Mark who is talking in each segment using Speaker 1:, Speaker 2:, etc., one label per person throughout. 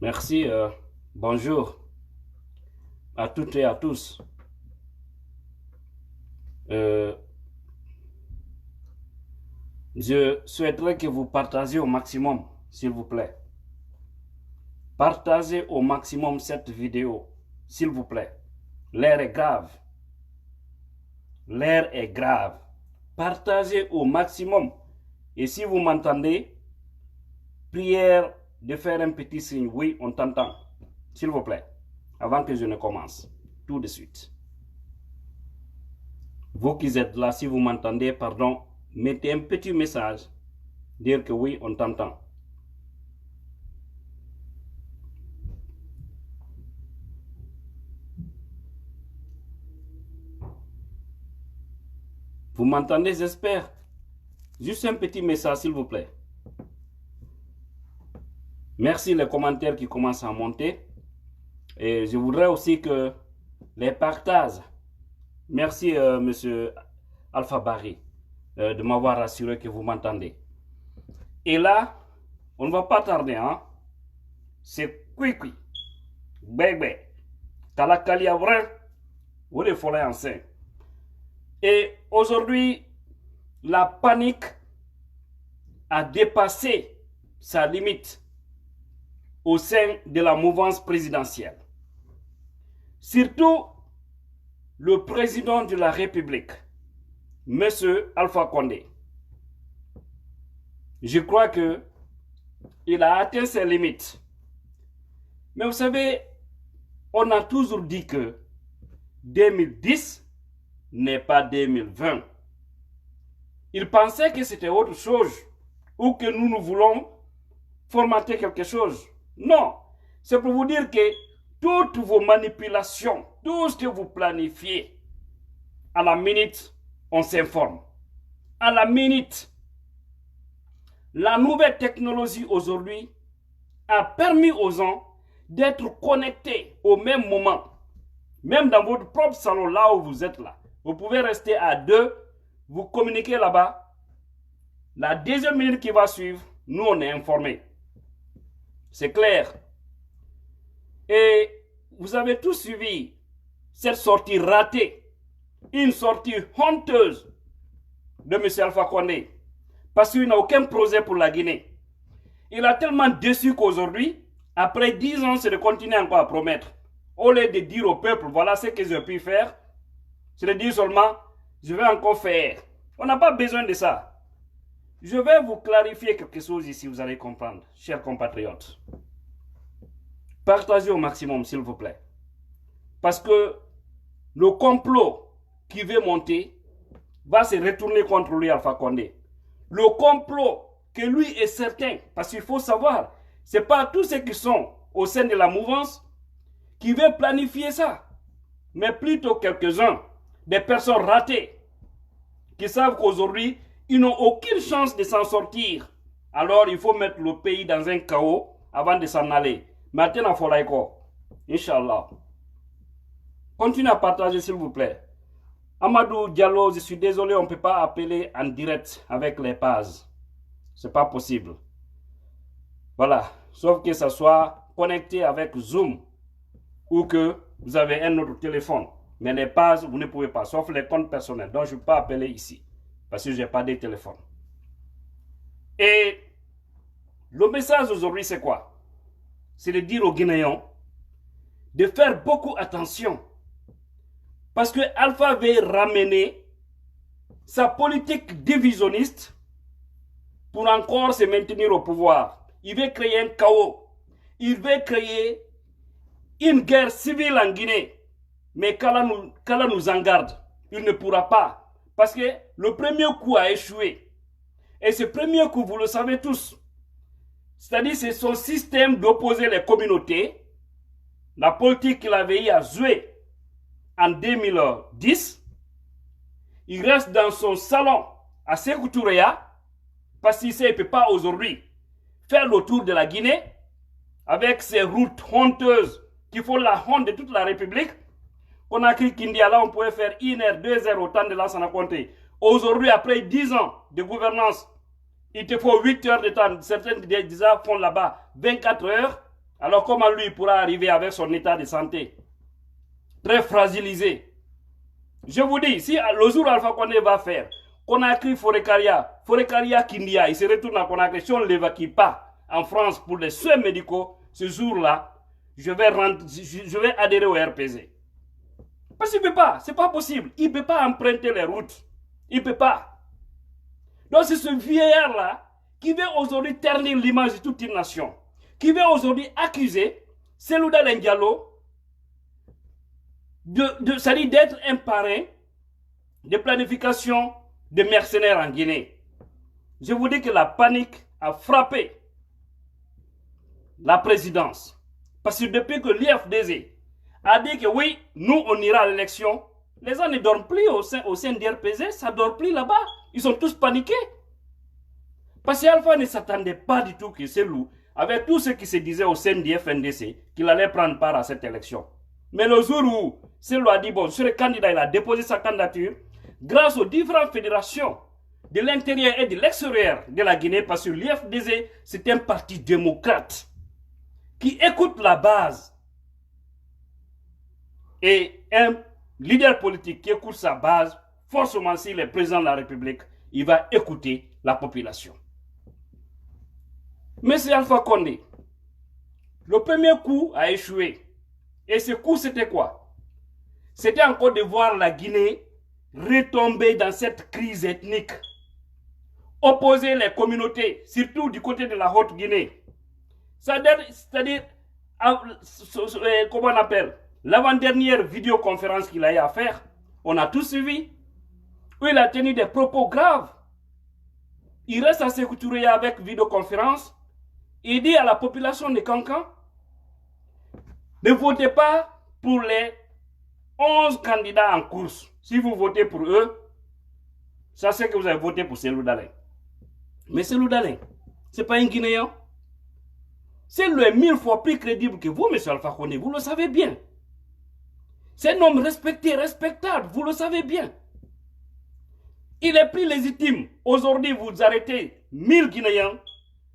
Speaker 1: Merci. Bonjour à toutes et à tous. Je souhaiterais que vous partagiez au maximum, s'il vous plaît. Partagez au maximum cette vidéo, s'il vous plaît. L'air est grave. L'air est grave. Partagez au maximum. Et si vous m'entendez, prière de faire un petit signe. Oui, on t'entend. S'il vous plaît. Avant que je ne commence. Tout de suite. Vous qui êtes là, si vous m'entendez, pardon, mettez un petit message. Dire que oui, on t'entend. Vous m'entendez, j'espère. Juste un petit message, s'il vous plaît. Merci les commentaires qui commencent à monter. Et je voudrais aussi que les partages. Merci, monsieur Alpha Barry, de m'avoir assuré que vous m'entendez. Et là, on ne va pas tarder, hein. C'est Kwikwi, Bébé, Talakaliavrin, ou les forêts enceintes. Et aujourd'hui, la panique a dépassé sa limite au sein de la mouvance présidentielle. Surtout le président de la République, M. Alpha Condé. Je crois qu'il a atteint ses limites. Mais vous savez, on a toujours dit que 2010 n'est pas 2020. Il pensait que c'était autre chose ou que nous voulons formater quelque chose. Non, c'est pour vous dire que toutes vos manipulations, tout ce que vous planifiez, à la minute, on s'informe. À la minute, la nouvelle technologie aujourd'hui a permis aux gens d'être connectés au même moment. Même dans votre propre salon, là où vous êtes là. Vous pouvez rester à deux, vous communiquez là-bas. La deuxième minute qui va suivre, nous on est informés. C'est clair. Et vous avez tous suivi cette sortie ratée, une sortie honteuse de M. Alpha Condé, parce qu'il n'a aucun projet pour la Guinée. Il a tellement déçu qu'aujourd'hui, après 10 ans, c'est de continuer encore à promettre. Au lieu de dire au peuple, voilà ce que je puis faire, c'est de dire seulement, je vais encore faire. On n'a pas besoin de ça. Je vais vous clarifier quelque chose ici, vous allez comprendre, chers compatriotes. Partagez au maximum, s'il vous plaît. Parce que le complot qui veut monter va se retourner contre lui, Alpha Condé. Le complot que lui est certain, parce qu'il faut savoir, ce n'est pas tous ceux qui sont au sein de la mouvance qui veulent planifier ça, mais plutôt quelques-uns, des personnes ratées, qui savent qu'aujourd'hui, ils n'ont aucune chance de s'en sortir. Alors, il faut mettre le pays dans un chaos avant de s'en aller. Maintenant, il faut l'aïko. Inch'Allah. Continuez à partager, s'il vous plaît. Amadou Diallo, je suis désolé, on ne peut pas appeler en direct avec les pages. Ce n'est pas possible. Voilà. Sauf que ça soit connecté avec Zoom ou que vous avez un autre téléphone. Mais les pages, vous ne pouvez pas, sauf les comptes personnels. Donc, je ne peux pas appeler ici parce que je n'ai pas de téléphone. Et le message aujourd'hui, c'est quoi? C'est de dire aux Guinéens de faire beaucoup attention. Parce que Alpha veut ramener sa politique divisionniste pour encore se maintenir au pouvoir. Il veut créer un chaos. Il veut créer une guerre civile en Guinée. Mais qu'Allah nous en garde. Il ne pourra pas. Parce que le premier coup a échoué. Et ce premier coup, vous le savez tous. C'est-à-dire c'est son système d'opposer les communautés. La politique qu'il avait eu à jouer en 2010. Il reste dans son salon à Sékou Touréa. Parce qu'il ne peut pas aujourd'hui faire le tour de la Guinée avec ses routes honteuses qui font la honte de toute la République. On a écrit qu'India, là, on pouvait faire 1 heure, 2 heures au temps de Lansana Conté. Aujourd'hui, après 10 ans de gouvernance, il te faut 8 heures de temps. Certains déjà font là-bas 24 heures. Alors comment lui pourra arriver avec son état de santé très fragilisé? Je vous dis, si le jour Alpha Condé va faire Conakry, Forêt-Karia, Kindia, il se retourne à Conakry, si on ne l'évacue pas en France pour les soins médicaux, ce jour-là, je vais adhérer au RPZ. Parce qu'il ne peut pas, c'est pas possible. Il ne peut pas emprunter les routes. Il ne peut pas. Donc c'est ce vieillard-là qui veut aujourd'hui ternir l'image de toute une nation, qui veut aujourd'hui accuser Cellou Dalein Diallo c'est-à-dire d'être un parrain de planification de mercenaires en Guinée. Je vous dis que la panique a frappé la présidence. Parce que depuis que l'IFDZ a dit que oui, nous on ira à l'élection, les gens ne dorment plus au sein du RPZ, ça ne dort plus là-bas. Ils sont tous paniqués. Parce qu'Alpha ne s'attendait pas du tout que Cellou, avec tout ce qui se disait au sein du FNDC, qu'il allait prendre part à cette élection. Mais le jour où Cellou a dit, bon, sur le candidat, il a déposé sa candidature, grâce aux différentes fédérations de l'intérieur et de l'extérieur de la Guinée, parce que l'IFDZ, c'est un parti démocrate qui écoute la base. Et un leader politique qui écoute sa base, forcément s'il est président de la République, il va écouter la population. Monsieur Alpha Condé, le premier coup a échoué. Et ce coup, c'était quoi? C'était encore de voir la Guinée retomber dans cette crise ethnique. Opposer les communautés, surtout du côté de la Haute-Guinée. C'est-à-dire, comment on appelle, l'avant-dernière vidéoconférence qu'il a eu à faire, on a tout suivi, où il a tenu des propos graves. Il reste à s'écouter avec vidéoconférence. Il dit à la population de Cancan, ne votez pas pour les 11 candidats en course. Si vous votez pour eux, sachez que vous avez voté pour Cellou Dalein. Mais Cellou Dalein, ce n'est pas un Guinéen. Cellou est 1000 fois plus crédible que vous, M. Alpha Condé, vous le savez bien. C'est un homme respecté, respectable, vous le savez bien. Il est plus légitime. Aujourd'hui, vous arrêtez 1000 Guinéens,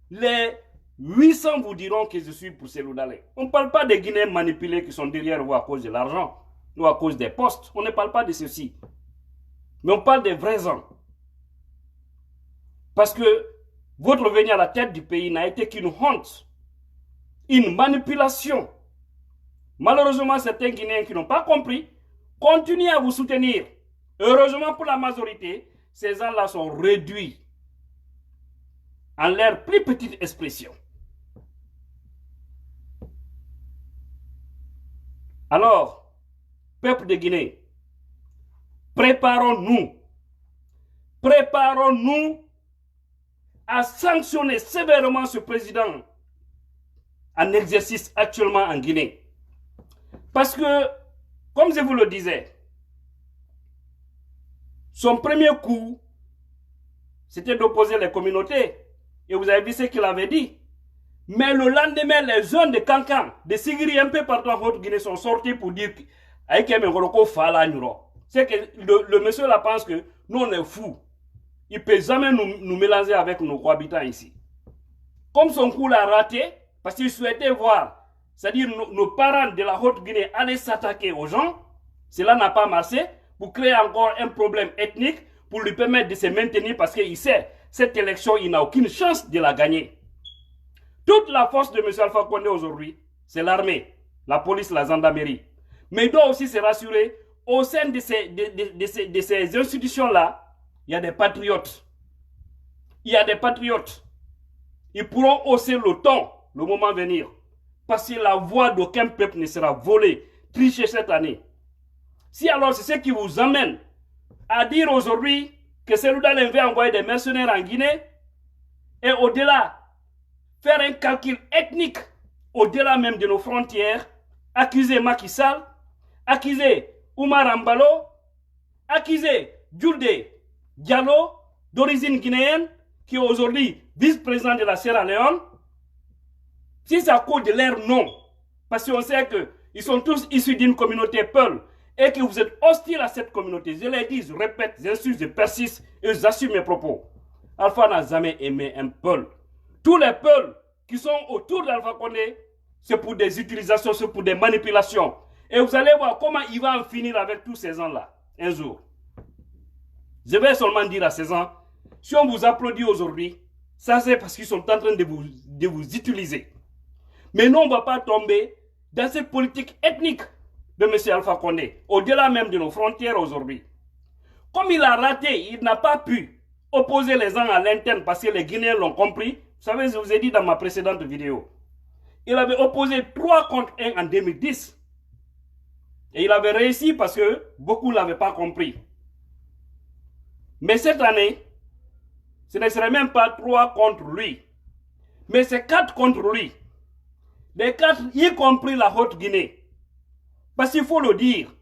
Speaker 1: les 800 vous diront que je suis pour Cellou Dalein. On ne parle pas des Guinéens manipulés qui sont derrière vous à cause de l'argent ou à cause des postes. On ne parle pas de ceci. Mais on parle des vrais hommes. Parce que votre venue à la tête du pays n'a été qu'une honte, une manipulation. Malheureusement, certains Guinéens qui n'ont pas compris continuent à vous soutenir. Heureusement pour la majorité, ces gens-là sont réduits en leur plus petite expression. Alors, peuple de Guinée, préparons-nous à sanctionner sévèrement ce président en exercice actuellement en Guinée. Parce que, comme je vous le disais, son premier coup, c'était d'opposer les communautés. Et vous avez vu ce qu'il avait dit. Mais le lendemain, les jeunes de Cancan, de Sigiri, un peu partout en Haute-Guinée, sont sortis pour dire c'est que le monsieur là pense que nous on est fous. Il ne peut jamais nous mélanger avec nos cohabitants ici. Comme son coup l'a raté, parce qu'il souhaitait voir, c'est-à-dire nos parents de la Haute-Guinée aller s'attaquer aux gens, cela n'a pas marché pour créer encore un problème ethnique pour lui permettre de se maintenir parce qu'il sait, cette élection, il n'a aucune chance de la gagner. Toute la force de M. Alpha Condé aujourd'hui, c'est l'armée, la police, la gendarmerie. Mais il doit aussi se rassurer, au sein de ces institutions-là, il y a des patriotes. Il y a des patriotes. Ils pourront hausser le ton le moment venir. Parce que la voix d'aucun peuple ne sera volée, trichée cette année. Si alors c'est ce qui vous amène à dire aujourd'hui que Cellou Dalein veut envoyer des mercenaires en Guinée et au-delà, faire un calcul ethnique au-delà même de nos frontières, accuser Macky Sall, accuser Oumar Mbalo, accuser Julde Diallo, d'origine guinéenne, qui est aujourd'hui vice-président de la Sierra Leone, si c'est à cause de leur nom, parce qu'on sait qu'ils sont tous issus d'une communauté Peul, et que vous êtes hostile à cette communauté, je l'ai dit, je répète, j'insiste, je persiste, et j'assume mes propos. Alpha n'a jamais aimé un Peul. Tous les Peuls qui sont autour d'Alpha Condé c'est pour des utilisations, c'est pour des manipulations. Et vous allez voir comment il va en finir avec tous ces gens-là, un jour. Je vais seulement dire à ces gens, si on vous applaudit aujourd'hui, ça c'est parce qu'ils sont en train de vous utiliser. Mais nous, on ne va pas tomber dans cette politique ethnique de M. Alpha Condé, au-delà même de nos frontières aujourd'hui. Comme il a raté, il n'a pas pu opposer les gens à l'interne parce que les Guinéens l'ont compris. Vous savez, je vous ai dit dans ma précédente vidéo. Il avait opposé 3 contre 1 en 2010. Et il avait réussi parce que beaucoup ne l'avaient pas compris. Mais cette année, ce ne serait même pas 3 contre lui. Mais c'est 4 contre lui. Les 4, y compris la Haute-Guinée. Parce qu'il faut le dire,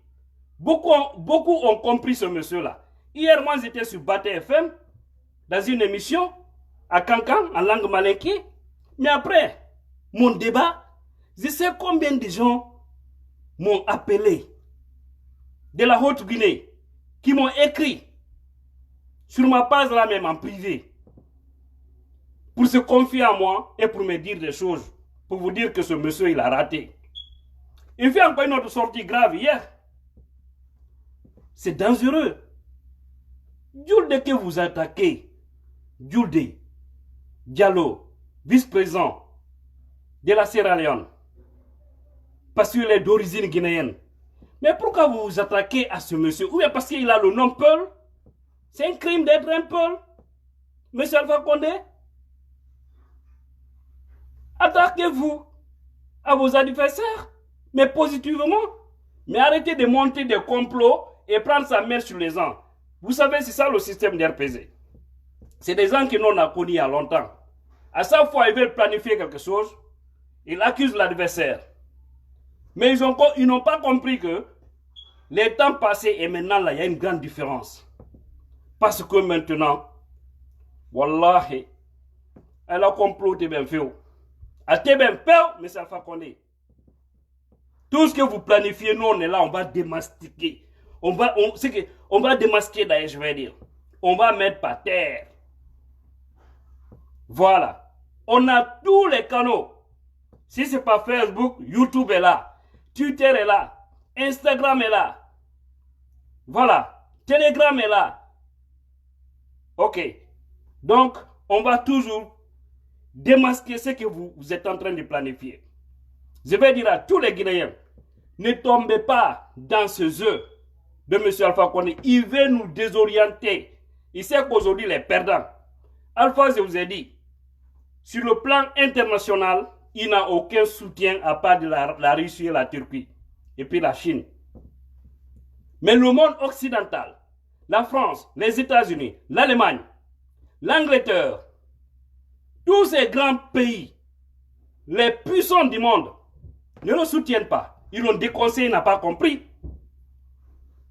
Speaker 1: beaucoup ont compris ce monsieur-là. Hier, moi, j'étais sur Baté FM, dans une émission, à Cancan, en langue malinké. Mais après, mon débat, je sais combien de gens m'ont appelé de la Haute-Guinée, qui m'ont écrit sur ma page là même en privé, pour se confier à moi et pour me dire des choses, pour vous dire que ce monsieur, il a raté. Il fait encore une autre sortie grave hier. C'est dangereux. Djulde que vous attaquez, Djulde Diallo, vice-président de la Sierra Leone, parce qu'il est d'origine guinéenne. Mais pourquoi vous vous attaquez à ce monsieur? Ou bien parce qu'il a le nom Peul? C'est un crime d'être un Peul, monsieur Alpha Condé. Attaquez-vous à vos adversaires, mais positivement. Mais arrêtez de monter des complots et prendre sa mère sur les gens. Vous savez, c'est ça le système d'RPZ. C'est des gens que nous on a connus il y a longtemps. À chaque fois, ils veulent planifier quelque chose, ils accusent l'adversaire. Mais ils n'ont pas compris que les temps passés et maintenant, là, il y a une grande différence. Parce que maintenant, Wallahi, elle a comploté bien fait. Elle a bien fait, mais Alpha Condé. Tout ce que vous planifiez, nous, on est là, on va démastiquer. On va démasquer, d'ailleurs, je vais dire. On va mettre par terre. Voilà. On a tous les canaux. Si ce n'est pas Facebook, YouTube est là. Twitter est là. Instagram est là. Voilà. Telegram est là. Ok. Donc, on va toujours démasquer ce que vous êtes en train de planifier. Je vais dire à tous les Guinéens, ne tombez pas dans ce jeu de M. Alpha Condé. Il veut nous désorienter. Il sait qu'aujourd'hui, il est perdant. Alpha, je vous ai dit, sur le plan international, il n'a aucun soutien à part de la Russie et la Turquie. Et puis la Chine. Mais le monde occidental, la France, les États-Unis, l'Allemagne, l'Angleterre, tous ces grands pays, les puissants du monde, ne le soutiennent pas. Ils l'ont déconseillé, il n'a pas compris.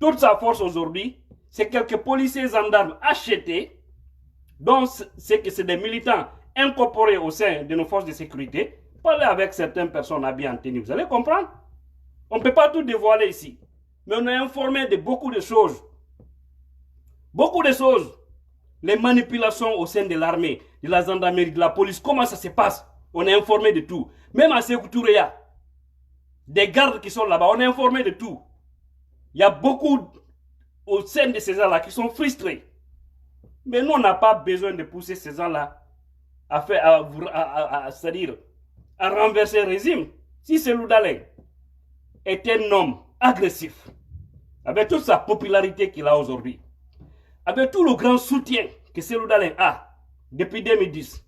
Speaker 1: Toute sa force aujourd'hui, c'est quelques policiers gendarmes achetés, dont c'est des militants incorporés au sein de nos forces de sécurité. Parlez avec certaines personnes habillées en tenue, vous allez comprendre. On ne peut pas tout dévoiler ici. Mais on est informé de beaucoup de choses. Beaucoup de choses. Les manipulations au sein de l'armée, de la gendarmerie, de la police, comment ça se passe. On est informé de tout. Même à Sékou Touréa, des gardes qui sont là-bas, on est informé de tout. Il y a beaucoup au sein de ces gens-là qui sont frustrés. Mais nous, on n'a pas besoin de pousser ces gens-là c'est-à-dire à renverser le régime. Si Cellou Dalein est un homme agressif, avec toute sa popularité qu'il a aujourd'hui, avec tout le grand soutien que Cellou Dalein a depuis 2010,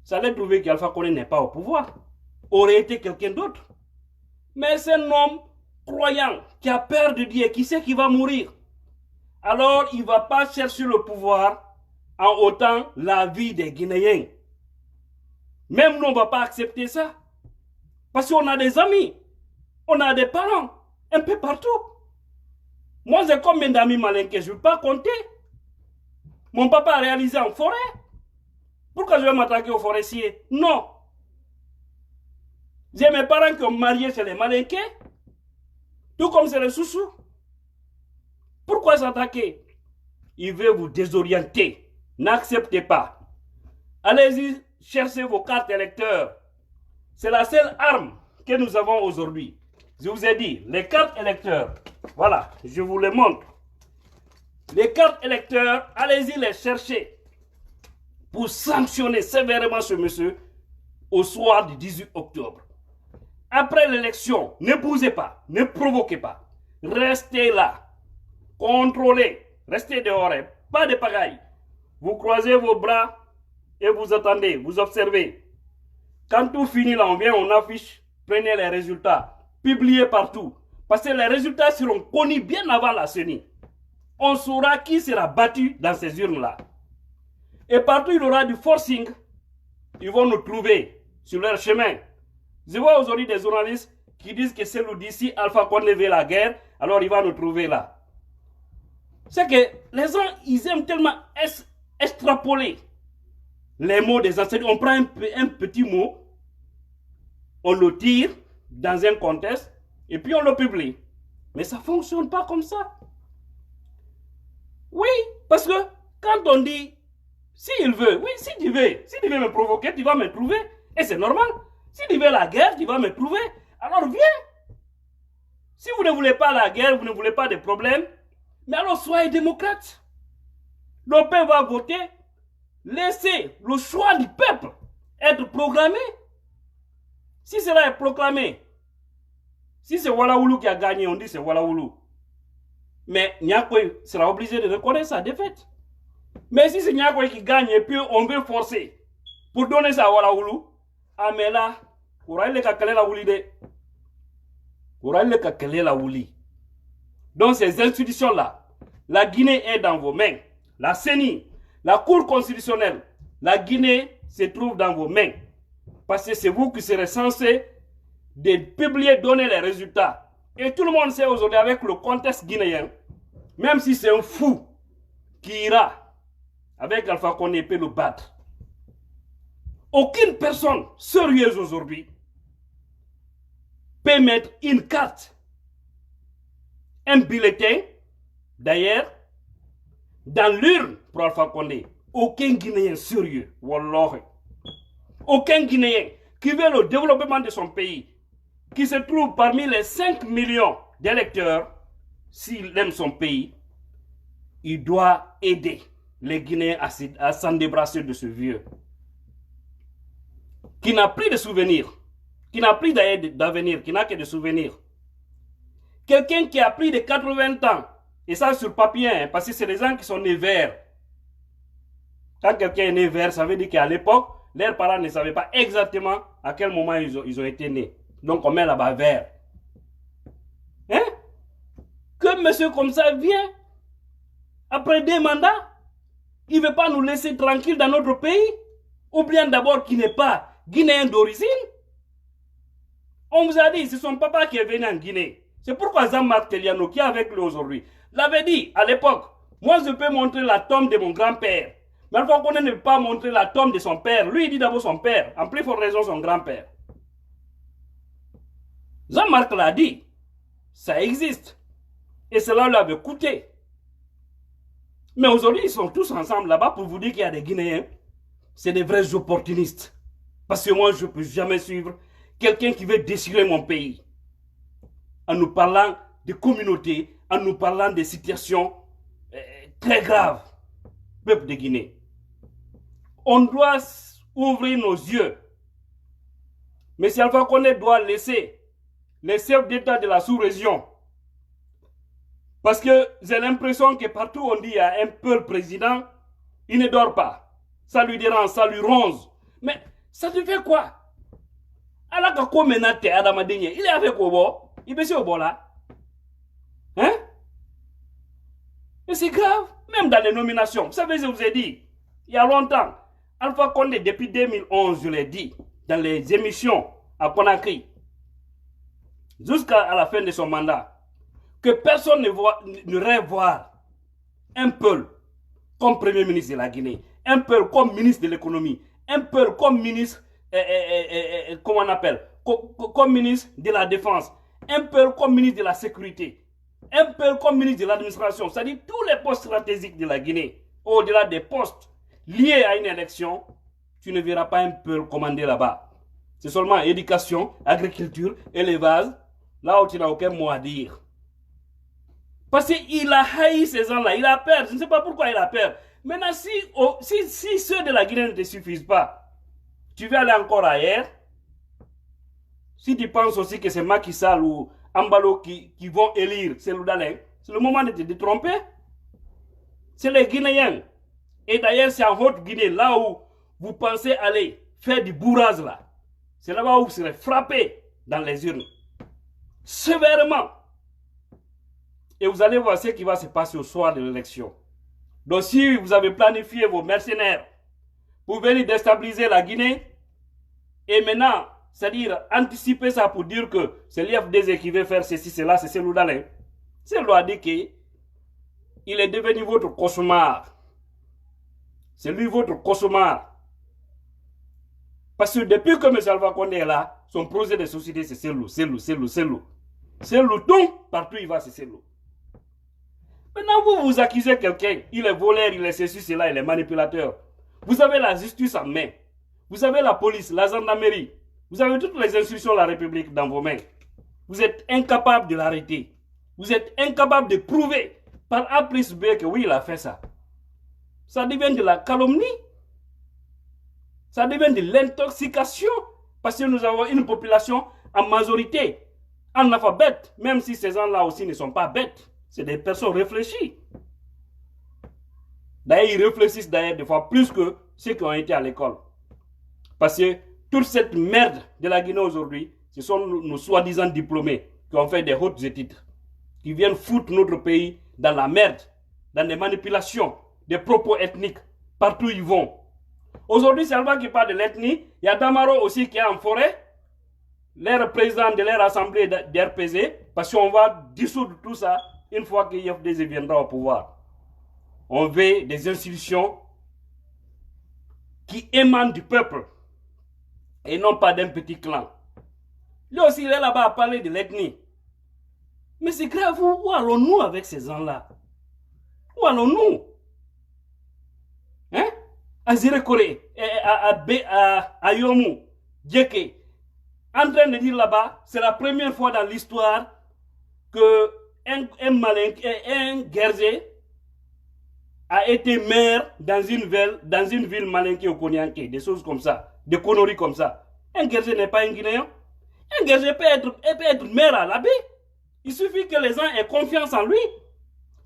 Speaker 1: ça allait prouver qu'Alpha Condé n'est pas au pouvoir. Aurait été quelqu'un d'autre. Mais c'est un homme croyant qui a peur de Dieu, qui sait qu'il va mourir. Alors il ne va pas chercher le pouvoir en ôtant la vie des Guinéens. Même nous, on ne va pas accepter ça. Parce qu'on a des amis, on a des parents, un peu partout. Moi, j'ai combien d'amis malinqués, je ne vais pas compter. Mon papa a réalisé en forêt. Pourquoi je vais m'attaquer aux forestiers? Non. J'ai mes parents qui ont marié chez les malinqués, tout comme c'est les sous-sous. Pourquoi s'attaquer? Il veut vous désorienter. N'acceptez pas. Allez-y, cherchez vos cartes électeurs. C'est la seule arme que nous avons aujourd'hui. Je vous ai dit, les cartes électeurs, voilà, je vous les montre. Les cartes électeurs, allez-y les chercher pour sanctionner sévèrement ce monsieur au soir du 18 octobre. Après l'élection, ne bougez pas, ne provoquez pas. Restez là, contrôlez, restez dehors, pas de pagaille. Vous croisez vos bras et vous attendez, vous observez. Quand tout finit là, on vient, on affiche, prenez les résultats, publiez partout. Parce que les résultats seront connus bien avant la CENI. On saura qui sera battu dans ces urnes-là. Et partout, il y aura du forcing. Ils vont nous trouver sur leur chemin. Je vois aujourd'hui des journalistes qui disent que c'est d'ici Alpha Condé veut la guerre, alors il va nous trouver là. C'est que les gens, ils aiment tellement extrapoler les mots des anciens. On prend un petit mot, on le tire dans un contexte, et puis on le publie. Mais ça ne fonctionne pas comme ça. Oui, parce que quand on dit, s'il veut, oui, si tu veux me provoquer, tu vas me trouver. Et c'est normal. Si tu veux la guerre, tu vas me trouver. Alors viens. Si vous ne voulez pas la guerre, vous ne voulez pas de problèmes, mais alors soyez démocrate. Le peuple va voter. Laissez le choix du peuple être programmé. Si cela est proclamé, si c'est Walaoulou qui a gagné, on dit c'est Walaoulou. Mais Niakoy sera obligé de reconnaître sa défaite. Mais si c'est Niakoy qui gagne et puis on veut forcer pour donner ça à Walaoulou, ah mais là, donc ces institutions-là, la Guinée est dans vos mains. La CENI, la Cour constitutionnelle, la Guinée se trouve dans vos mains. Parce que c'est vous qui serez censé de publier, donner les résultats. Et tout le monde sait aujourd'hui avec le contexte guinéen, même si c'est un fou qui ira avec Alpha Condé peut le battre. Aucune personne sérieuse aujourd'hui peut mettre une carte, un bulletin, d'ailleurs, dans l'urne pour Alpha Condé. Aucun Guinéen sérieux, Wallahi. Aucun Guinéen qui veut le développement de son pays, qui se trouve parmi les 5 millions d'électeurs, s'il aime son pays, il doit aider les Guinéens à s'en débarrasser de ce vieux qui n'a plus de souvenirs, qui n'a plus d'avenir, qui n'a que des souvenirs. Quelqu'un qui a plus de 80 ans, et ça sur papier, hein, parce que c'est des gens qui sont nés verts. Quand quelqu'un est né vert, ça veut dire qu'à l'époque, leurs parents ne savaient pas exactement à quel moment ils ont été nés. Donc on met là-bas vert. Hein? Que monsieur comme ça vient, après 2 mandats, il ne veut pas nous laisser tranquilles dans notre pays? Ou bien d'abord qu'il n'est pas Guinéen d'origine? On vous a dit, c'est son papa qui est venu en Guinée. C'est pourquoi Jean-Marc Teliano, qui est avec lui aujourd'hui, l'avait dit à l'époque, moi je peux montrer la tombe de mon grand-père. Mais Alpha Condé ne peut pas montrer la tombe de son père. Lui, il dit d'abord son père, en plus forte raison son grand-père. Jean-Marc l'a dit, ça existe. Et cela lui avait coûté. Mais aujourd'hui, ils sont tous ensemble là-bas pour vous dire qu'il y a des Guinéens. C'est des vrais opportunistes. Parce que moi, je ne peux jamais suivre quelqu'un qui veut déchirer mon pays. En nous parlant de communautés, en nous parlant de situations très graves. Peuple de Guinée. On doit ouvrir nos yeux. Mais si Alpha Condé doit laisser les chefs d'État de la sous-région. Parce que j'ai l'impression que partout on dit il y a un peu le président, il ne dort pas. Ça lui dérange, ça lui ronge. Mais ça te fait quoi? Alors que il est avec Obo, il est au bord là. Hein? Et c'est grave, même dans les nominations. Vous savez, je vous ai dit, il y a longtemps, Alpha Condé, depuis 2011, je l'ai dit, dans les émissions à Conakry, jusqu'à la fin de son mandat, que personne ne rêve voir un peuple comme Premier ministre de la Guinée, un peuple comme ministre de l'économie, un peuple comme ministre, comment on appelle, comme ministre de la défense, un peuple comme ministre de la sécurité, un peuple comme ministre de l'administration, c'est-à-dire tous les postes stratégiques de la Guinée, au-delà des postes liés à une élection, tu ne verras pas un peuple commandé là-bas. C'est seulement éducation, agriculture, élevage, là où tu n'as aucun mot à dire. Parce qu'il a haï ces gens-là, il a peur. Je ne sais pas pourquoi il a peur. Maintenant, si ceux de la Guinée ne te suffisent pas, tu veux aller encore ailleurs. Si tu penses aussi que c'est Macky Sall ou Ambalo qui vont élire Cellou Dalein, c'est le moment de te détromper. C'est les Guinéens. Et d'ailleurs, c'est en Haute-Guinée, là où vous pensez aller faire du bourrage là. C'est là-bas où vous serez frappé dans les urnes. Sévèrement. Et vous allez voir ce qui va se passer au soir de l'élection. Donc si vous avez planifié vos mercenaires pour venir déstabiliser la Guinée, et maintenant, c'est-à-dire anticiper ça pour dire que c'est l'IFDZ qui veut faire ceci, cela, c'est Cellou Dalein. Cellou a dit qu'il est devenu votre cauchemar. C'est lui votre cauchemar. Parce que depuis que M. Alpha Condé est là, son projet de société c'est Cellou. Cellou tout, partout il va, c'est Cellou. Maintenant, vous accusez quelqu'un, il est voleur, il est ceci, cela, il est manipulateur. Vous avez la justice en main. Vous avez la police, la gendarmerie. Vous avez toutes les institutions de la République dans vos mains. Vous êtes incapable de l'arrêter. Vous êtes incapable de prouver par A plus B que oui, il a fait ça. Ça devient de la calomnie. Ça devient de l'intoxication. Parce que nous avons une population en majorité analphabète, même si ces gens-là aussi ne sont pas bêtes. C'est des personnes réfléchies. D'ailleurs, ils réfléchissent d'ailleurs des fois plus que ceux qui ont été à l'école. Parce que toute cette merde de la Guinée aujourd'hui, ce sont nos soi-disant diplômés qui ont fait des hautes études, qui viennent foutre notre pays dans la merde, dans des manipulations, des propos ethniques, partout où ils vont. Aujourd'hui, c'est Alba qui parle de l'ethnie. Il y a Damaro aussi qui est en forêt, leur président de leur assemblée d'RPZ, parce qu'on va dissoudre tout ça une fois que l'IFDZ viendra au pouvoir. On veut des institutions qui émanent du peuple et non pas d'un petit clan. Lui aussi, il est là-bas à parler de l'ethnie. Mais c'est grave, où allons-nous avec ces gens-là? Où allons-nous? Hein? À Zirekore, à Yomu, Djeke, en train de dire là-bas, c'est la première fois dans l'histoire que un Guerger a été maire dans une ville malinquée au Konyanké, des choses comme ça, des conneries comme ça. Un Guerger n'est pas un Guinéen. Un Guerger peut être maire à Labé. Il suffit que les gens aient confiance en lui.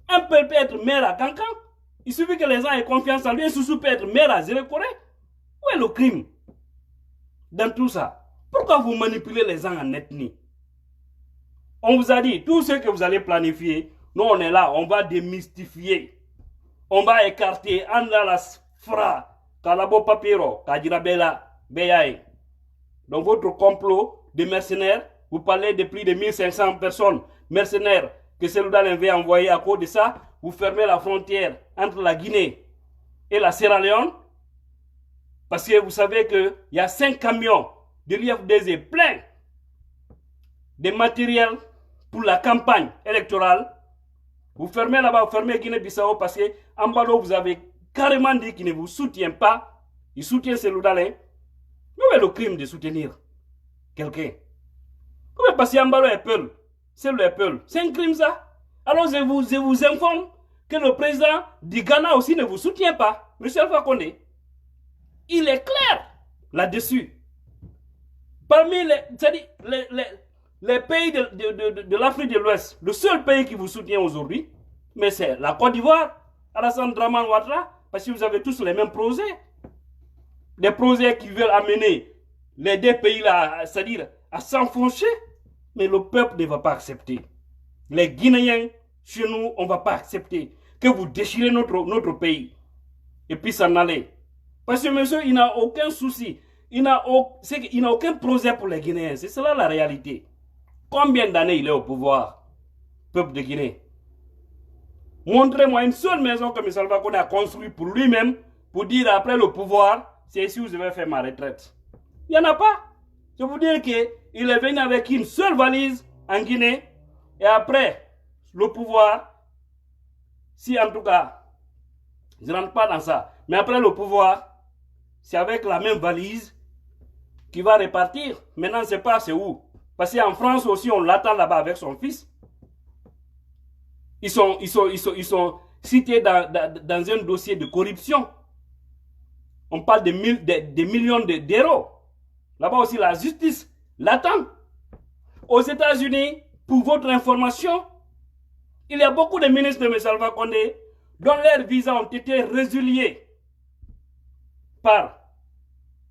Speaker 1: Un peuple peut être maire à Cancan. Il suffit que les gens aient confiance en lui. Un Soussou peut être maire à Zirekore. Où est le crime dans tout ça? Pourquoi vous manipulez les gens en ethnie? On vous a dit, tout ce que vous allez planifier, nous on est là, on va démystifier. On va écarter Andalas Fra, Kalabo Papiro, Kajirabela, Beyae. Donc votre complot de mercenaires, vous parlez de plus de 1500 personnes mercenaires que Cellou Dalein veut envoyer à cause de ça, vous fermez la frontière entre la Guinée et la Sierra Leone. Parce que vous savez qu'il y a 5 camions de l'IFDZ pleins de matériel pour la campagne électorale. Vous fermez là-bas, vous fermez Guinée-Bissau parce que Ambalo, vous avez carrément dit qu'il ne vous soutient pas. Il soutient Cellou Dalein. Mais où est le crime de soutenir quelqu'un? Comment parce qu'Ambalo est peul? Cellou est peul. C'est un crime ça? Alors je vous informe que le président du Ghana aussi ne vous soutient pas. M. Alpha Condé. Il est clair là-dessus. Parmi les pays de l'Afrique de l'Ouest, le seul pays qui vous soutient aujourd'hui, mais c'est la Côte d'Ivoire, Alassane Dramane Ouattara, parce que vous avez tous les mêmes projets. Des projets qui veulent amener les deux pays là, c'est-à-dire à s'enfoncer, mais le peuple ne va pas accepter. Les Guinéens, chez nous, on ne va pas accepter que vous déchirez notre pays et puis s'en aller. Parce que monsieur, il n'a aucun souci. Il n'a aucun projet pour les Guinéens. C'est cela la réalité. Combien d'années il est au pouvoir, peuple de Guinée? Montrez-moi une seule maison que M. Alpha Condé a construite pour lui-même, pour dire après le pouvoir, c'est ici où je vais faire ma retraite. Il n'y en a pas. Je vous dire qu'il est venu avec une seule valise en Guinée, et après le pouvoir, si en tout cas, je ne rentre pas dans ça, mais après le pouvoir, c'est avec la même valise qui va repartir. Maintenant, on ne sait pas c'est où. Parce qu'en France aussi, on l'attend là-bas avec son fils. Ils sont cités dans un dossier de corruption. On parle de millions d'euros. Là-bas aussi, la justice l'attend. Aux États-Unis, pour votre information, il y a beaucoup de ministres de M. Alpha Condé dont leurs visas ont été résiliés par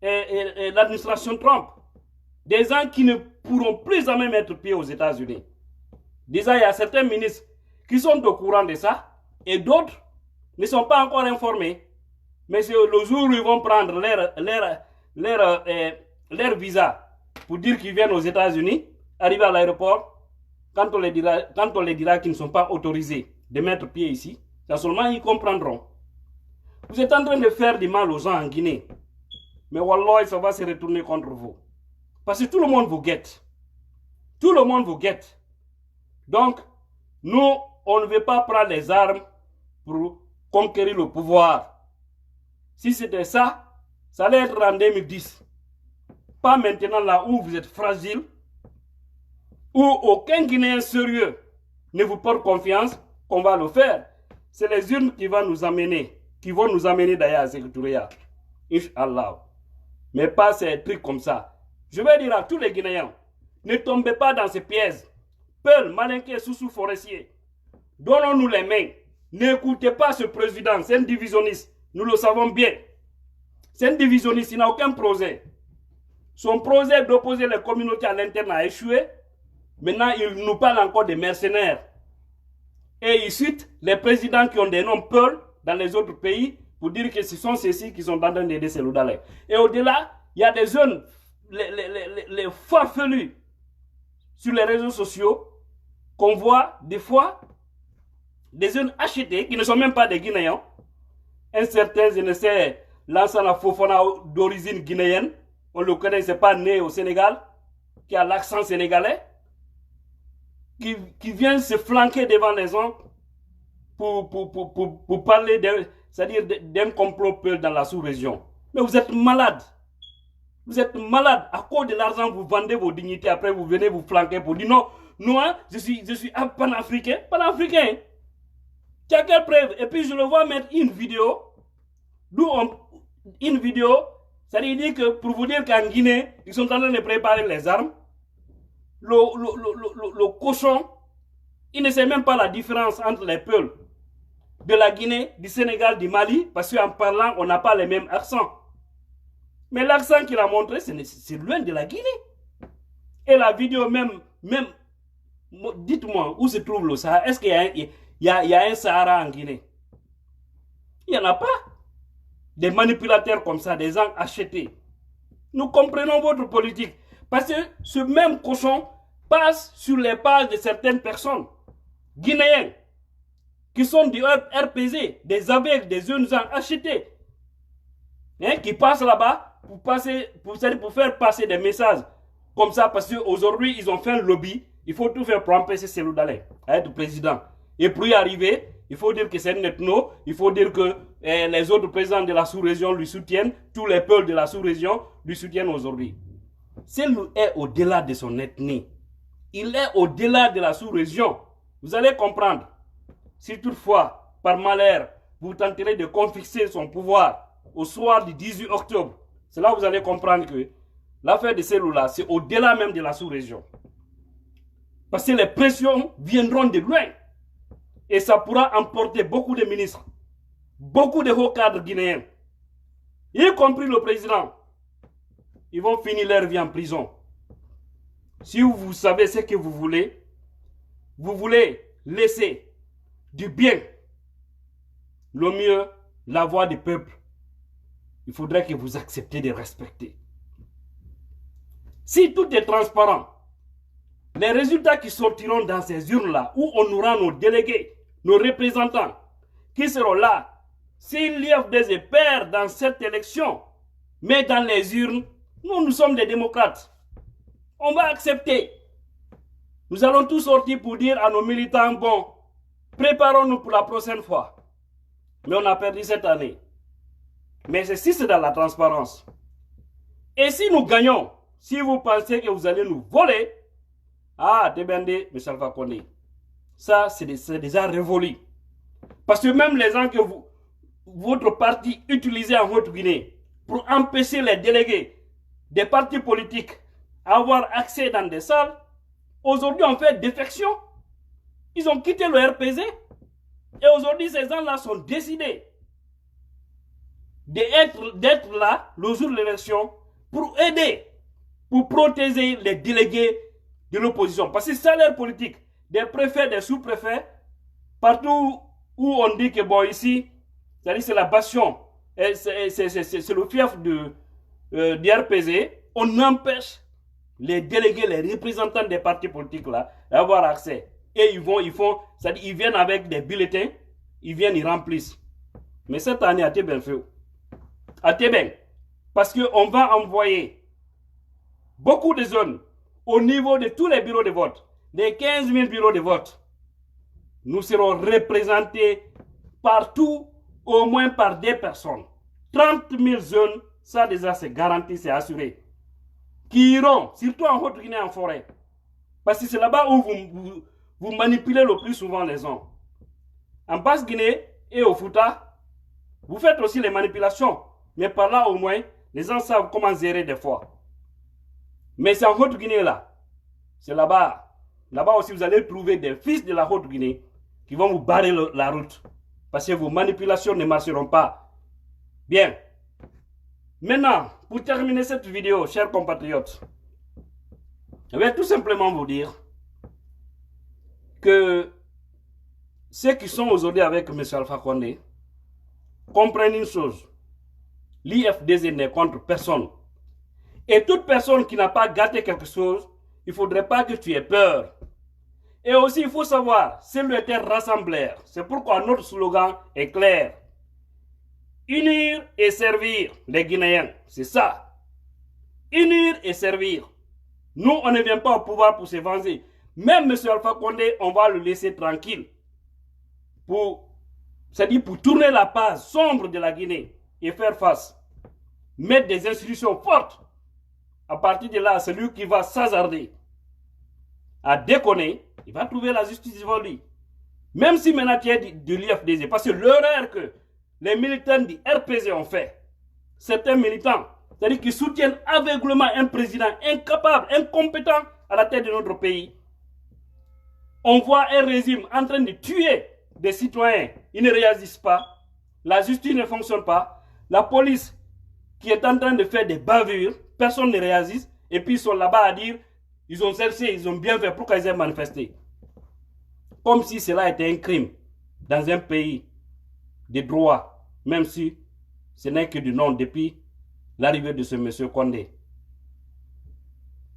Speaker 1: l'administration Trump. Des gens qui ne pourront plus jamais mettre pied aux États-Unis. Déjà, il y a certains ministres qui sont au courant de ça et d'autres ne sont pas encore informés. Mais c'est le jour où ils vont prendre leur visa pour dire qu'ils viennent aux États-Unis, arriver à l'aéroport, quand on les dira qu'ils ne sont pas autorisés de mettre pied ici, là seulement ils comprendront. Vous êtes en train de faire du mal aux gens en Guinée. Mais Wallah, ça va se retourner contre vous. Parce que tout le monde vous guette. Tout le monde vous guette. Donc, nous, on ne veut pas prendre les armes pour conquérir le pouvoir. Si c'était ça, ça allait être en 2010. Pas maintenant là où vous êtes fragile, où aucun Guinéen sérieux ne vous porte confiance qu'on va le faire. C'est les urnes qui vont nous amener d'ailleurs à Sékou-Touré. Inch'Allah. Mais pas ces trucs comme ça. Je vais dire à tous les Guinéens, ne tombez pas dans ces pièges. Peul, Malinké, Soussou, Forestier. Donnons-nous les mains. N'écoutez pas ce président, c'est un divisionniste. Nous le savons bien. C'est un divisionniste, il n'a aucun projet. Son projet d'opposer les communautés à l'interne a échoué. Maintenant, il nous parle encore des mercenaires. Et il cite les présidents qui ont des noms Peul dans les autres pays pour dire que ce sont ceux-ci qui sont en train d'aider Cellou Dalein. Et au-delà, il y a des jeunes, les farfelus sur les réseaux sociaux qu'on voit des fois des jeunes achetés qui ne sont même pas des Guinéens. Un certain, je ne sais, Lansana Fofana d'origine guinéenne, on le connaît, c'est pas né au Sénégal, qui a l'accent sénégalais, qui vient se flanquer devant les gens pour parler c'est-à-dire d'un complot Peul dans la sous-région. Mais vous êtes malade. Vous êtes malade. À cause de l'argent, vous vendez vos dignités. Après, vous venez vous flanquer pour dire non, non, hein, je suis panafricain. Panafricain. Tu as quelle preuve? Et puis, je le vois mettre une vidéo. Une vidéo, ça veut dire que pour vous dire qu'en Guinée, ils sont en train de préparer les armes. Le cochon, il ne sait même pas la différence entre les peuples de la Guinée, du Sénégal, du Mali, parce qu'en parlant, on n'a pas les mêmes accents. Mais l'accent qu'il a montré, c'est loin de la Guinée. Et la vidéo même dites-moi, où se trouve le Sahara? Est-ce qu'il y a un Sahara en Guinée? Il n'y en a pas. Des manipulateurs comme ça, des gens achetés. Nous comprenons votre politique. Parce que ce même cochon passe sur les pages de certaines personnes guinéennes qui sont du RPZ, des aveugles, des jeunes gens achetés, hein, qui passent là-bas pour faire passer des messages comme ça, parce qu'aujourd'hui, ils ont fait un lobby. Il faut tout faire pour empêcher Cellou Dalein à être président. Et pour y arriver, il faut dire que c'est un ethno, il faut dire que les autres présidents de la sous-région lui soutiennent, tous les peuples de la sous-région lui soutiennent aujourd'hui. Cellou est au-delà de son ethnie. Il est au-delà de la sous-région. Vous allez comprendre. Si toutefois, par malheur, vous tenterez de confisquer son pouvoir au soir du 18 octobre, c'est là que vous allez comprendre que l'affaire de Cellou-là, c'est au-delà même de la sous-région. Parce que les pressions viendront de loin. Et ça pourra emporter beaucoup de ministres, beaucoup de hauts cadres guinéens, y compris le président. Ils vont finir leur vie en prison. Si vous savez ce que vous voulez laisser du bien, le mieux, la voix du peuple, il faudrait que vous acceptiez de respecter. Si tout est transparent, les résultats qui sortiront dans ces urnes-là, où on aura nos délégués, nos représentants, qui seront là, s'il y a des pairs dans cette élection, mais dans les urnes, nous sommes des démocrates. On va accepter. Nous allons tous sortir pour dire à nos militants, bon, préparons-nous pour la prochaine fois. Mais on a perdu cette année. Mais c'est si c'est dans la transparence. Et si nous gagnons, si vous pensez que vous allez nous voler, ah, Tebende, M. Alpha Condé, ça, c'est déjà révolu. Parce que même les gens que votre parti utilisait en Haute-Guinée pour empêcher les délégués des partis politiques à avoir accès dans des salles, aujourd'hui ont fait défection. Ils ont quitté le RPZ. Et aujourd'hui, ces gens-là sont décidés d'être là le jour de l'élection pour aider, pour protéger les délégués de l'opposition. Parce que c'est leur politique, des préfets, des sous-préfets, partout où on dit que bon, ici, c'est la bastion, c'est le fief du RPZ, on empêche les délégués, les représentants des partis politiques là, d'avoir accès. Et ils viennent avec des bulletins, ils viennent, ils remplissent. Mais cette année, à Tébé, parce qu'on va envoyer beaucoup de zones au niveau de tous les bureaux de vote, des 15 000 bureaux de vote. Nous serons représentés partout, au moins par des personnes. 30 000 zones, ça déjà c'est garanti, c'est assuré. Qui iront, surtout en Haute-Guinée, en forêt. Parce que c'est là-bas où vous manipulez le plus souvent les gens. En Basse-Guinée et au Fouta, vous faites aussi les manipulations. Mais par là au moins, les gens savent comment gérer des fois. Mais c'est en Haute-Guinée là. C'est là-bas. Là-bas aussi, vous allez trouver des fils de la Haute-Guinée qui vont vous barrer la route. Parce que vos manipulations ne marcheront pas. Bien. Maintenant, pour terminer cette vidéo, chers compatriotes, je vais tout simplement vous dire que ceux qui sont aujourd'hui avec M. Alpha Condé comprennent une chose. L'IFDZ n'est contre personne. Et toute personne qui n'a pas gâté quelque chose, il ne faudrait pas que tu aies peur. Et aussi, il faut savoir, c'est le terre rassembleur. C'est pourquoi notre slogan est clair. Unir et servir les Guinéens. C'est ça. Unir et servir. Nous, on ne vient pas au pouvoir pour se venger. Même M. Alpha Condé, on va le laisser tranquille. C'est-à-dire pour tourner la page sombre de la Guinée et faire face. Mettre des institutions fortes. À partir de là, celui qui va s'hasarder à déconner, il va trouver la justice devant lui. Même si maintenant tu es de l'IFDZ, parce que l'erreur que les militants du RPZ ont fait, certains militants, c'est-à-dire qui soutiennent aveuglément un président incapable, incompétent à la tête de notre pays. On voit un régime en train de tuer des citoyens, ils ne réagissent pas, la justice ne fonctionne pas, la police qui est en train de faire des bavures, personne ne réagit, et puis ils sont là-bas à dire, ils ont cherché, ils ont bien fait, pourquoi ils ont manifesté. Comme si cela était un crime dans un pays de droit, même si ce n'est que du nom depuis l'arrivée de ce monsieur Condé.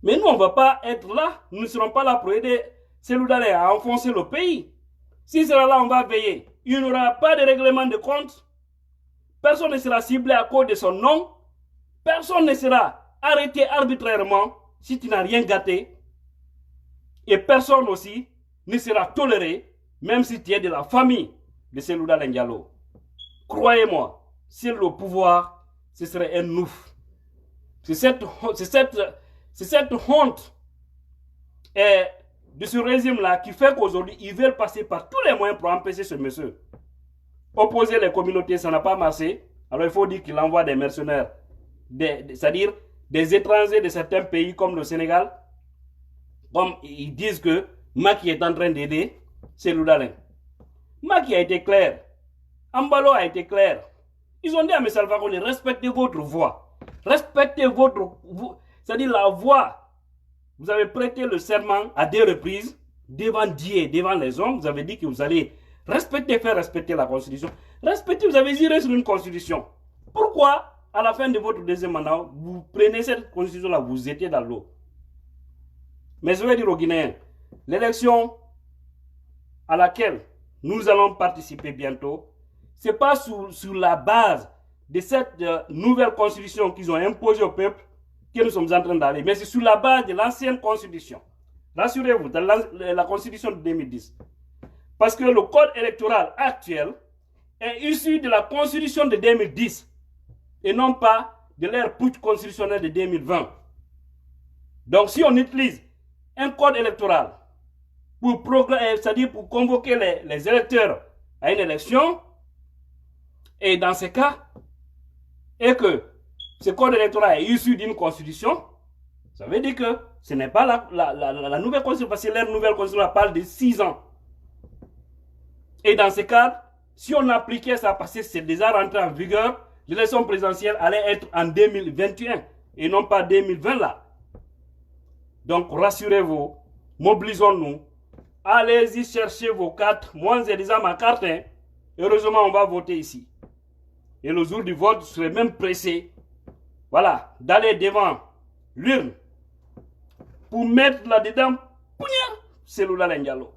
Speaker 1: Mais nous, on ne va pas être là, nous ne serons pas là pour aider Seloudalé à enfoncer le pays. Si c'est là, on va veiller. Il n'y aura pas de règlement de compte. Personne ne sera ciblé à cause de son nom. Personne ne sera arrêté arbitrairement si tu n'as rien gâté. Et personne aussi ne sera toléré, même si tu es de la famille de Seloudalé Diallo. Croyez-moi, si le pouvoir, ce serait un ouf. C'est cette honte de ce régime-là qui fait qu'aujourd'hui, ils veulent passer par tous les moyens pour empêcher ce monsieur. Opposer les communautés, ça n'a pas marché. Alors il faut dire qu'il envoie des mercenaires, c'est-à-dire des étrangers de certains pays comme le Sénégal, comme ils disent que Macky est en train d'aider Seloudalé. Macky a été clair. Ambalo a été clair. Ils ont dit à M. Alpha Condé, respectez votre voix. Respectez c'est-à-dire la voix. Vous avez prêté le serment à 2 reprises devant Dieu, devant les hommes. Vous avez dit que vous allez respecter, faire respecter la Constitution. Respectez, vous avez juré sur une Constitution. Pourquoi, à la fin de votre deuxième mandat, vous prenez cette Constitution-là, vous jetez dans l'eau? Mais je vais dire aux Guinéens, l'élection à laquelle nous allons participer bientôt, ce n'est pas sur la base de cette nouvelle constitution qu'ils ont imposée au peuple que nous sommes en train d'aller, mais c'est sur la base de l'ancienne constitution. Rassurez-vous, dans la constitution de 2010. Parce que le code électoral actuel est issu de la constitution de 2010 et non pas de l'ère putsch constitutionnelle de 2020. Donc si on utilise un code électoral pour, c'est-à-dire pour convoquer les électeurs à une élection, et dans ce cas, et que ce code électoral est issu d'une constitution, ça veut dire que ce n'est pas la nouvelle constitution, parce que l'ère nouvelle constitution parle de 6 ans. Et dans ce cas, si on appliquait ça, parce que c'est déjà rentré en vigueur, l'élection présidentielle allait être en 2021 et non pas 2020 là. Donc rassurez-vous, mobilisons-nous, allez-y chercher vos cartes. Moi j'ai déjà ma carte, hein. Heureusement on va voter ici. Et le jour du vote, je serai même pressé, voilà, d'aller devant l'urne pour mettre là-dedans, c'est Loula Lendialo.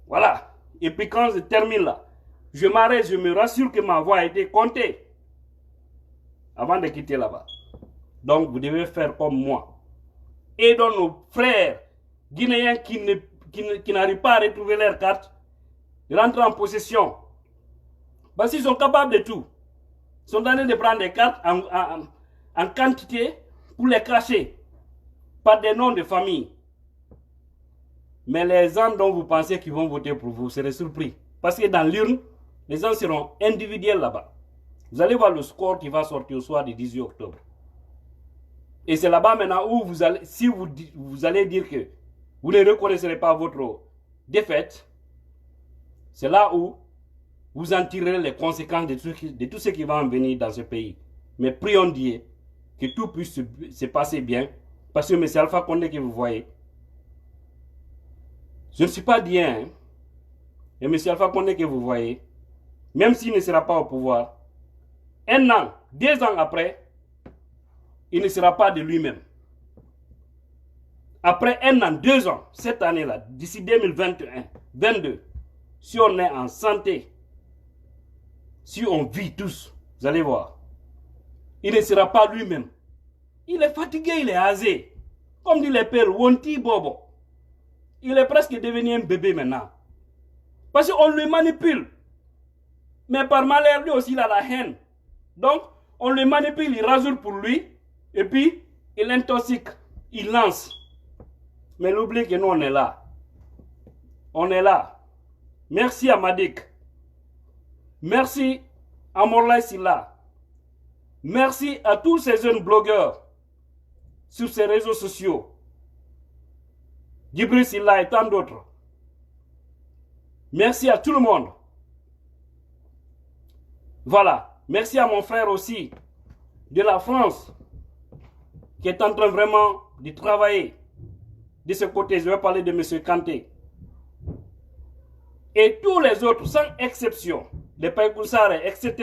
Speaker 1: Voilà. Et puis quand je termine là, je m'arrête, je me rassure que ma voix a été comptée avant de quitter là-bas. Donc vous devez faire comme moi. Aidons nos frères guinéens qui n'arrivent pas à retrouver leur carte, de rentrer en possession. Parce qu'ils sont capables de tout. Ils sont en train de prendre des cartes en quantité pour les cracher par des noms de famille. Mais les gens dont vous pensez qu'ils vont voter pour vous, serez surpris. Parce que dans l'urne, les gens seront individuels là-bas. Vous allez voir le score qui va sortir au soir du 18 octobre. Et c'est là-bas maintenant où vous allez, si vous allez dire que vous ne reconnaîtrez pas votre défaite, c'est là où vous en tirerez les conséquences de tout ce qui va en venir dans ce pays. Mais prions Dieu que tout puisse se passer bien. Parce que M. Alpha Condé que vous voyez, je ne suis pas bien. Hein? Et M. Alpha Condé que vous voyez, même s'il ne sera pas au pouvoir, 1 an, 2 ans après, il ne sera pas de lui-même. Après 1 an, 2 ans, cette année-là, d'ici 2021, 2022, si on est en santé, si on vit tous, vous allez voir, il ne sera pas lui-même. Il est fatigué, il est asé. Comme dit les pères, Wonti Bobo. Il est presque devenu un bébé maintenant. Parce qu'on le manipule. Mais par malheur, lui aussi, il a la haine. Donc, on le manipule, il rasoure pour lui. Et puis, il intoxique, il lance. Mais n'oubliez que nous, on est là. On est là. Merci à Madik. Merci à Morlaï Silla. Merci à tous ces jeunes blogueurs sur ces réseaux sociaux. Djibril Silla et tant d'autres. Merci à tout le monde. Voilà. Merci à mon frère aussi de la France qui est en train vraiment de travailler de ce côté. Je vais parler de M. Kanté. Et tous les autres, sans exception, les Païkoussare, etc.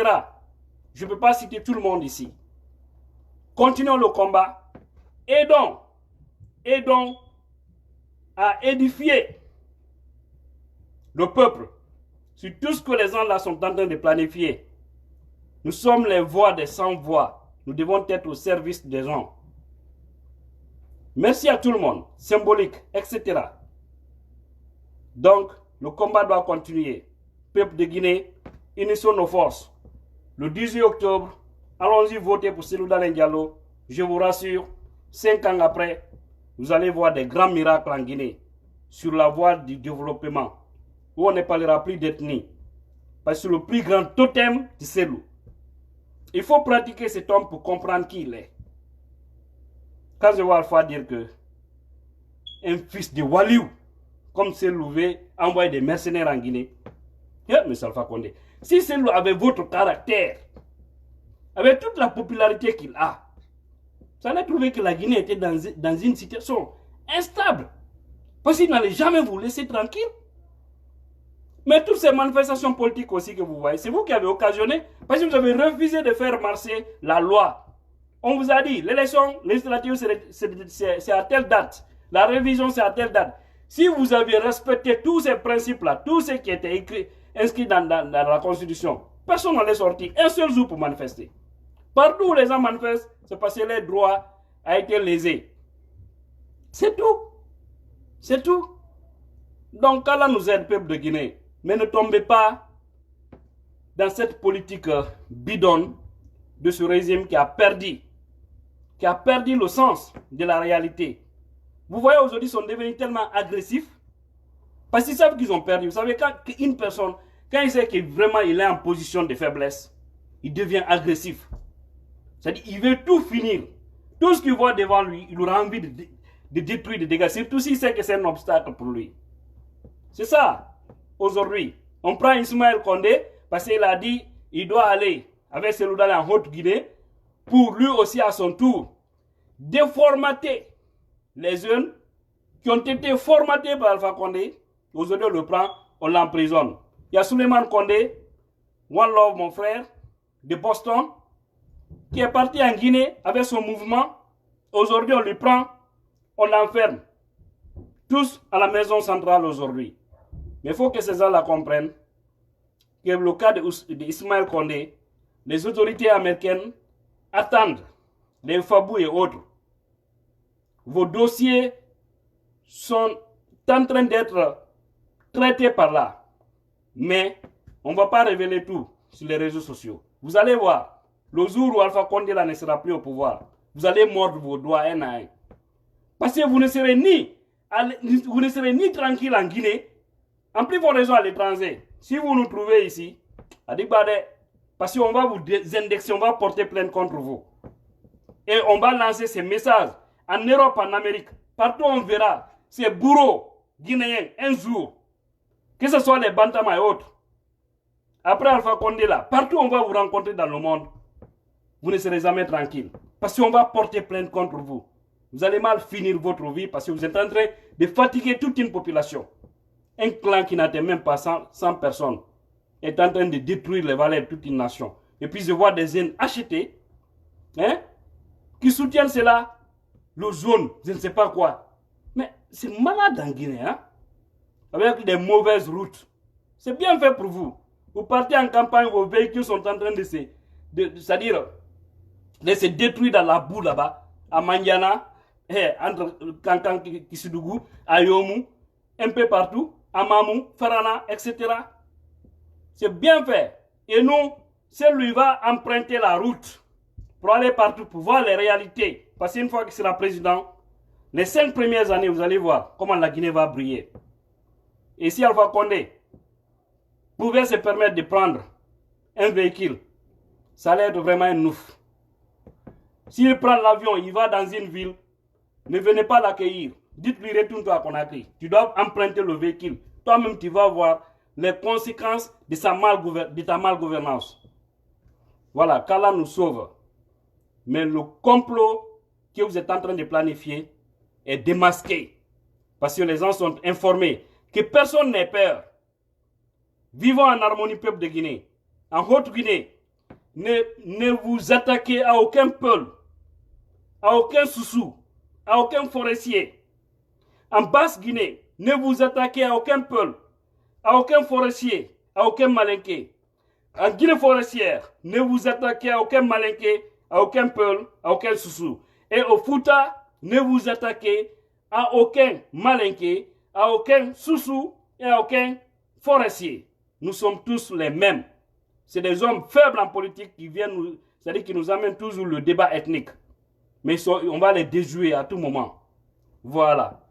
Speaker 1: Je ne peux pas citer tout le monde ici. Continuons le combat. Aidons à édifier le peuple sur tout ce que les gens là sont en train de planifier. Nous sommes les voix des sans-voix. Nous devons être au service des gens. Merci à tout le monde, symbolique, etc. Donc, le combat doit continuer. Peuple de Guinée, unissons nos forces. Le 18 octobre, allons-y voter pour Cellou Dalein Diallo. Je vous rassure, 5 ans après, vous allez voir des grands miracles en Guinée sur la voie du développement, où on ne parlera plus d'ethnie. Parce que c'est le plus grand totem de Cellou. Il faut pratiquer cet homme pour comprendre qui il est. Quand je vois Alpha dire que un fils de Waliou, comme Cellou veut envoyer des mercenaires en Guinée, M. Alpha Condé, si Cellou avait votre caractère, avec toute la popularité qu'il a, ça allait trouver que la Guinée était dans une situation instable. Parce qu'il n'allait jamais vous laisser tranquille. Mais toutes ces manifestations politiques aussi que vous voyez, c'est vous qui avez occasionné, parce que vous avez refusé de faire marcher la loi. On vous a dit, l'élection législative c'est à telle date, la révision c'est à telle date. Si vous avez respecté tous ces principes-là, tout ce qui était inscrit dans la Constitution, personne n'allait sortir un seul jour pour manifester. Partout où les gens manifestent, c'est parce que leur droit a été lésé. C'est tout. C'est tout. Donc, Allah nous aide, peuple de Guinée. Mais ne tombez pas dans cette politique bidonne de ce régime qui a perdu qui a perdu le sens de la réalité. Vous voyez, aujourd'hui, ils sont devenus tellement agressifs parce qu'ils savent qu'ils ont perdu. Vous savez, quand une personne, quand il sait que vraiment il est en position de faiblesse, il devient agressif. C'est-à-dire, il veut tout finir. Tout ce qu'il voit devant lui, il aura envie de détruire, de dégager, surtout s'il sait que c'est un obstacle pour lui. C'est ça, aujourd'hui. On prend Ismaël Condé parce qu'il a dit qu'il doit aller avec Seloudal en Haute-Guinée pour lui aussi à son tour déformater les jeunes qui ont été formatés par Alpha Condé. Aujourd'hui, on le prend, on l'emprisonne. Il y a Souleymane Condé, One Love, mon frère, de Boston, qui est parti en Guinée avec son mouvement. Aujourd'hui, on le prend, on l'enferme. Tous à la maison centrale aujourd'hui. Mais il faut que ces gens-là comprennent que le cas d'Ismaël Condé, les autorités américaines attendent les Fabou et autres. Vos dossiers sont en train d'être traités par là. Mais on ne va pas révéler tout sur les réseaux sociaux. Vous allez voir, le jour où Alpha Condé là ne sera plus au pouvoir, vous allez mordre vos doigts un à un. Parce que vous ne serez ni tranquille en Guinée, en plus vos raisons à l'étranger. Si vous nous trouvez ici, à Dibade, parce qu'on va vous indexer, on va porter plainte contre vous. Et on va lancer ces messages en Europe, en Amérique. Partout on verra ces bourreaux guinéens un jour. Que ce soit les Bantama et autres. Après Alpha Condé là, partout on va vous rencontrer dans le monde. Vous ne serez jamais tranquille. Parce qu'on va porter plainte contre vous. Vous allez mal finir votre vie parce que vous êtes en train de fatiguer toute une population. Un clan qui n'atteint même pas 100 personnes est en train de détruire les valeurs de toute une nation. Et puis je vois des jeunes achetés qui soutiennent cela, le jaune, je ne sais pas quoi. Mais c'est malade en Guinée, hein? Avec des mauvaises routes. C'est bien fait pour vous. Vous partez en campagne, vos véhicules sont en train de se détruire dans la boue là-bas, à Mandiana, entre Kankan, Kisidougou, à Yomu, un peu partout, à Mamou, Farana, etc. C'est bien fait. Et nous, celui va emprunter la route pour aller partout, pour voir les réalités. Parce qu'une fois qu'il sera président, les 5 premières années, vous allez voir comment la Guinée va briller. Et si Alpha Condé pouvait se permettre de prendre un véhicule, ça allait être vraiment un ouf. S'il prend l'avion, il va dans une ville, ne venez pas l'accueillir. Dites-lui, retourne-toi à Conakry. Tu dois emprunter le véhicule. Toi-même, tu vas voir les conséquences de ta malgouvernance. Voilà, qu'Allah nous sauve. Mais le complot que vous êtes en train de planifier est démasqué. Parce que les gens sont informés que personne n'ait peur. Vivons en harmonie, peuple de Guinée. En Haute-Guinée, ne vous attaquez à aucun peuple, à aucun soussou, à aucun forestier. En Basse-Guinée, ne vous attaquez à aucun peuple, à aucun forestier, à aucun malinqué. En Guinée forestière, ne vous attaquez à aucun malinqué, à aucun peuple, à aucun soussou. Et au Fouta, ne vous attaquez à aucun malinqué, à aucun soussou et à aucun forestier. Nous sommes tous les mêmes. C'est des hommes faibles en politique qui viennent nous, c'est-à-dire qui nous amènent toujours le débat ethnique. Mais on va les déjouer à tout moment. Voilà.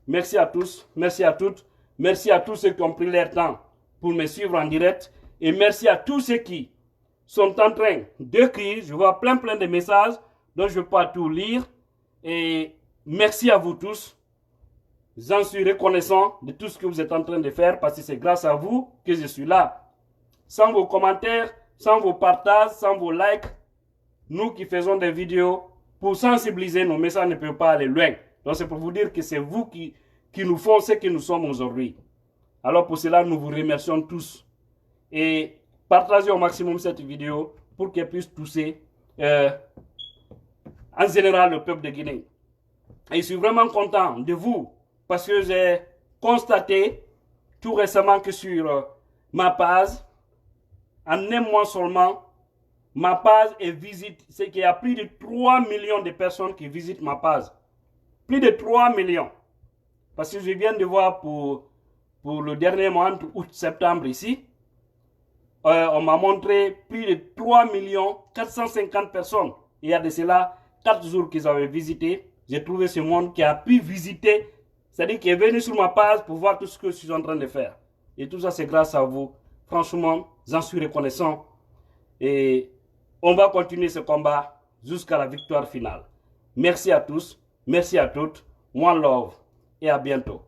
Speaker 1: Merci à tous, merci à toutes, merci à tous ceux qui ont pris leur temps pour me suivre en direct. Et merci à tous ceux qui sont en train d'écrire. Je vois plein de messages dont je ne vais pas tout lire. Et merci à vous tous. J'en suis reconnaissant de tout ce que vous êtes en train de faire parce que c'est grâce à vous que je suis là. Sans vos commentaires, sans vos partages, sans vos likes, nous qui faisons des vidéos pour sensibiliser, nos messages ne peuvent pas aller loin. Donc c'est pour vous dire que c'est vous qui nous font ce que nous sommes aujourd'hui. Alors pour cela, nous vous remercions tous. Et partagez au maximum cette vidéo pour qu'elle puisse toucher en général le peuple de Guinée. Et je suis vraiment content de vous parce que j'ai constaté tout récemment que sur ma page, en un mois seulement, ma page est visite. C'est qu'il y a plus de 3 millions de personnes qui visitent ma page. Plus de 3 millions. Parce que je viens de voir pour le dernier mois, entre août et septembre ici, on m'a montré plus de 3 450 personnes. Il y a de cela 4 jours qu'ils avaient visité, j'ai trouvé ce monde qui a pu visiter, c'est-à-dire qui est venu sur ma page pour voir tout ce que je suis en train de faire. Et tout ça, c'est grâce à vous. Franchement, j'en suis reconnaissant. Et on va continuer ce combat jusqu'à la victoire finale. Merci à tous, merci à toutes. One love et à bientôt.